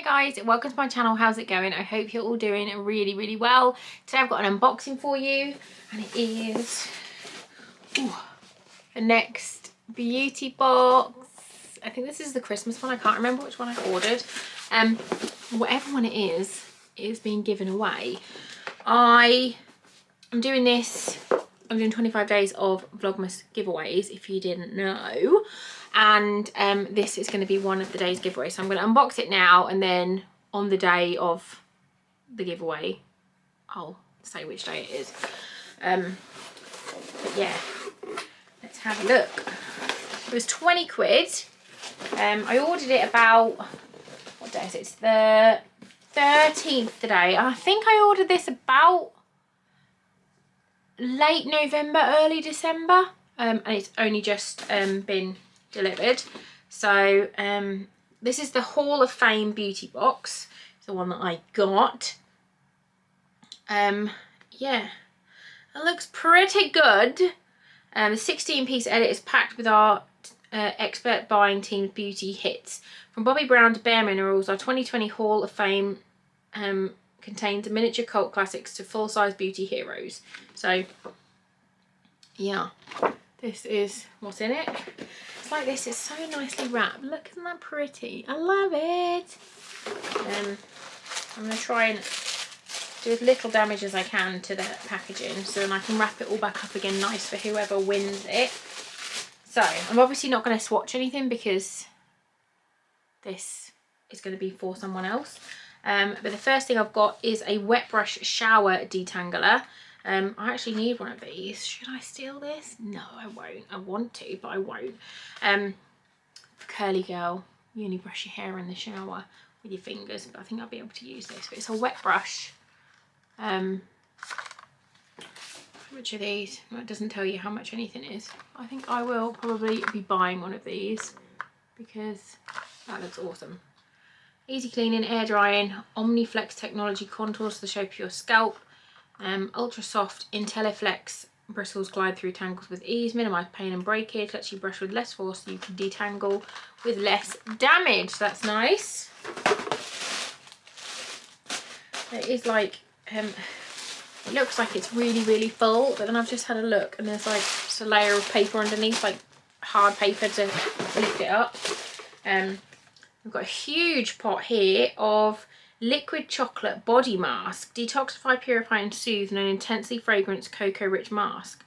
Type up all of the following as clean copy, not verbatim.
Hi guys, welcome to my channel. How's it going? I hope you're all doing really well. Today I've got an unboxing for you, and it is the next beauty box. I think this is the Christmas one. I can't remember which one I ordered. Whatever one it is being given away. I'm doing this. I'm doing 25 days of Vlogmas giveaways, if you didn't know. And this is going to be one of the day's giveaway. So I'm going to unbox it now, and then on the day of the giveaway, I'll say which day it is. But yeah, let's have a look. It was 20 quid. I ordered it about, what day is it? It's the 13th today. I think I ordered this about late November, early December, and it's only just been delivered. So this is the Hall of Fame beauty box. It's the one that I got. Yeah, it looks pretty good. The 16-piece edit is packed with our expert buying team's beauty hits. From Bobbi Brown to Bare Minerals, our 2020 Hall of Fame contains miniature cult classics to full-size beauty heroes. So yeah, this is what's in it. It's like this, it's so nicely wrapped. Look, isn't that pretty? I love it. I'm going to try and do as little damage as I can to the packaging, so then I can wrap it all back up again nice for whoever wins it. So I'm obviously not going to swatch anything because this is going to be for someone else. But the first thing I've got is a wet brush shower detangler. I actually need one of these. Should I steal this? No, I won't. I want to, but I won't. Curly girl, you only brush your hair in the shower with your fingers, but I think I'll be able to use this. But it's a wet brush. How much are these? Well, it doesn't tell you how much anything is. I think I will probably be buying one of these because that looks awesome. Easy cleaning, air drying, OmniFlex technology contours the shape of your scalp. Ultra soft IntelliFlex bristles glide through tangles with ease, minimise pain and breakage, lets you brush with less force so you can detangle with less damage. That's nice. It is like, it looks like it's really full, but then I've just had a look and there's like just a layer of paper underneath, like hard paper to lift it up. We've got a huge pot here of liquid chocolate body mask. Detoxify, purify and soothe in an intensely fragrant cocoa rich mask.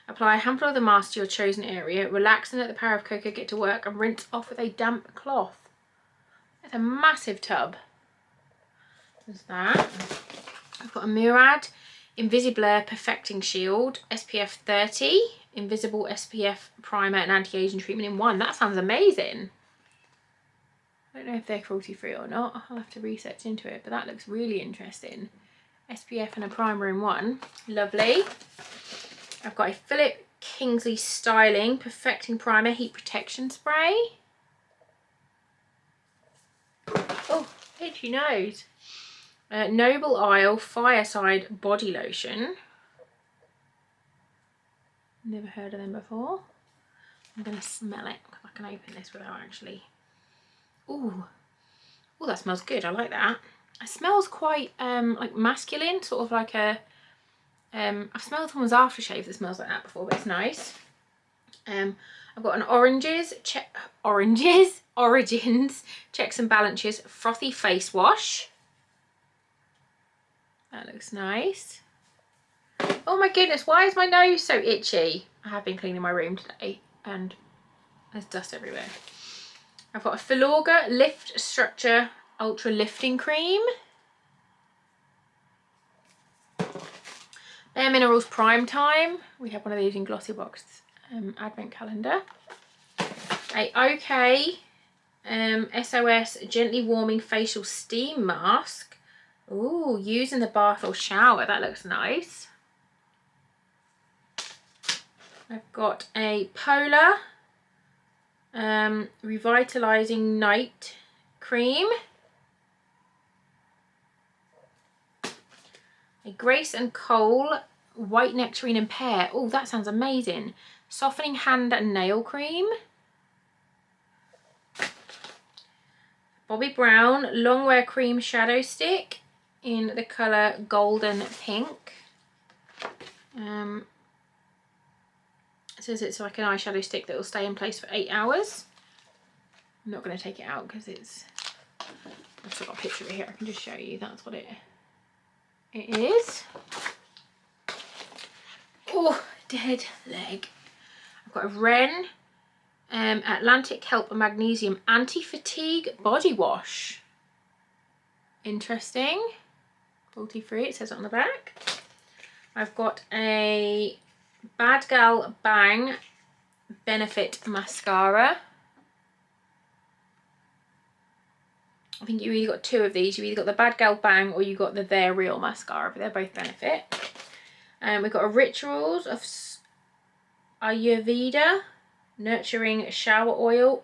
Apply a handful of the mask to your chosen area. Relax and let the power of cocoa get to work, and rinse off with a damp cloth. It's a massive tub. There's that. I've got a Murad Invisiblur Perfecting Shield, SPF 30, Invisible SPF Primer and Anti-Aging Treatment in one. That sounds amazing. I don't know if they're cruelty free or not. I'll have to research into it, but that looks really interesting. SPF and a primer in one. Lovely. I've got a Philip Kingsley Styling Perfecting Primer Heat Protection Spray. Oh, itchy nose. Noble Isle Fireside Body Lotion. Never heard of them before. I'm going to smell it because I can open this without actually... Ooh, oh, that smells good. I like that. It smells quite like masculine, sort of like a. I've smelled someone's aftershave that smells like that before, but it's nice. I've got an Origins Checks and Balances Frothy Face Wash. That looks nice. Oh my goodness, why is my nose so itchy? I have been cleaning my room today and there's dust everywhere. I've got a Filorga Lift Structure Ultra Lifting Cream. Bare Minerals Prime Time. We have one of these in Glossy Box Advent Calendar. A OK SOS Gently Warming Facial Steam Mask. Ooh, use in the bath or shower. That looks nice. I've got a Polar Revitalizing Night Cream. A Grace and Cole White Nectarine and Pear. Oh, that sounds amazing. Softening Hand and Nail Cream. Bobbi Brown Long Wear Cream Shadow Stick in the colour Golden Pink. It says it's like an eyeshadow stick that will stay in place for 8 hours. I'm not going to take it out because it's... I've still got a picture of it here. I can just show you. That's what it is. Oh, dead leg. I've got a Ren Atlantic Kelp Magnesium Anti-Fatigue Body Wash. Interesting. Cruelty-free, it says it on the back. I've got a Bad Gal Bang Benefit Mascara. I think you either got 2 of these. You either got the Bad Gal Bang or you got the They're Real Mascara, but they're both Benefit. We've got a Rituals of Ayurveda Nurturing Shower Oil,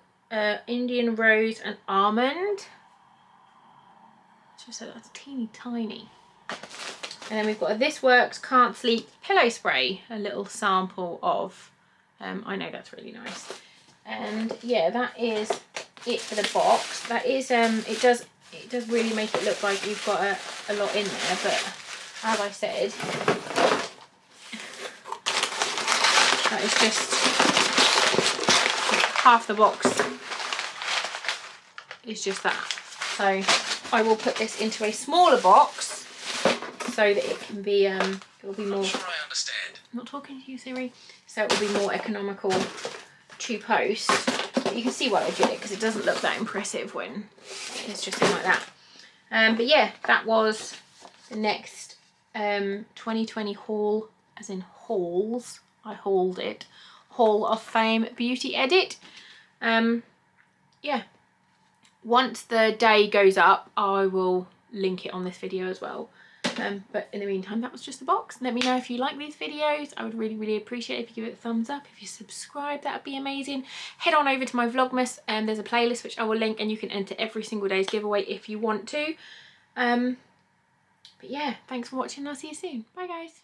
Indian Rose and Almond. Just so that's teeny tiny. And then we've got a This Works Can't Sleep Pillow Spray, a little sample of. I know that's really nice. And yeah, that is it for the box. That is it does really make it look like you've got a lot in there, but as I said, that is just half the box is just that. So I will put this into a smaller box so that it can be it will be more. I'm sure I understand. I'm not talking to you, Siri. So it will be more economical to post. But you can see why I did it, because it doesn't look that impressive when it's just in like that. But yeah, that was the next 2020 haul, as in hauls. I hauled it. Hall of Fame beauty edit. Yeah. Once the day goes up, I will link it on this video as well. But in the meantime, that was just the box. Let me know if you like these videos. I would really, really appreciate it if you give it a thumbs up. If you subscribe, that would be amazing. Head on over to my Vlogmas and there's a playlist which I will link, and you can enter every single day's giveaway if you want to. But yeah, thanks for watching and I'll see you soon. Bye guys.